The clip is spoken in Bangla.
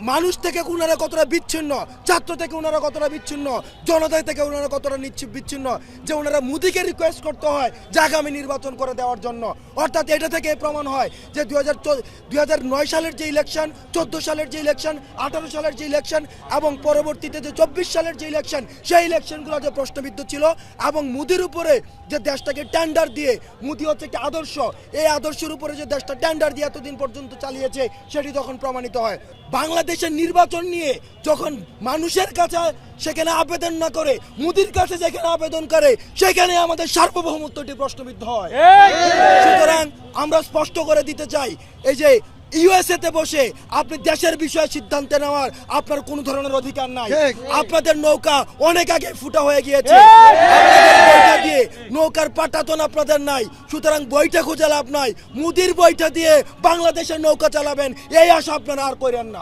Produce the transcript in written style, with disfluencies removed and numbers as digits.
মানুষ থেকে ওনারা কতটা বিচ্ছিন্ন, ছাত্র থেকে ওনারা কতটা বিচ্ছিন্ন, জনতা থেকে ওনারা কতটা বিচ্ছিন্ন যে ওনারা মোদিকে রিকোয়েস্ট করতে হয় যে আগামী নির্বাচন করে দেওয়ার জন্য। অর্থাৎ এটা থেকে প্রমাণ হয় যে 2009 সালের যে ইলেকশন, 14 সালের যে ইলেকশন, 18 সালের যে ইলেকশন এবং পরবর্তীতে যে 24 সালের যে ইলেকশন, সেই ইলেকশনগুলো যে প্রশ্নবিদ্ধ ছিল এবং মোদির উপরে যে দেশটাকে টেন্ডার দিয়ে, মোদি হচ্ছে একটি আদর্শ, এই আদর্শের উপরে যে দেশটা টেন্ডার দিয়ে এতদিন পর্যন্ত চালিয়েছে সেটি তখন প্রমাণিত হয়। বাংলাদেশের নির্বাচন নিয়ে যখন মানুষের কাছে সেখানে আবেদন না করে মোদির কাছে যেখানে আবেদন করে সেখানে আমাদের সার্বভৌমত্বটি প্রশ্নবিদ্ধ হয়। সুতরাং আমরা স্পষ্ট করে দিতে চাই, এই যে ইউএসএ তে বসে আপনি দেশের বিষয়ে সিদ্ধান্ত নেওয়ার আপনার কোনো ধরনের অধিকার নাই। আপনাদের নৌকা অনেক আগে ফুটা হয়ে গিয়েছে, বইটা দিয়ে নৌকার পাটাতন আপনাদের নাই। সুতরাং বইটা খুঁজে লাভ নাই, মোদির বইটা দিয়ে বাংলাদেশের নৌকা চালাবেন এই আশা আপনারা আর করেন না।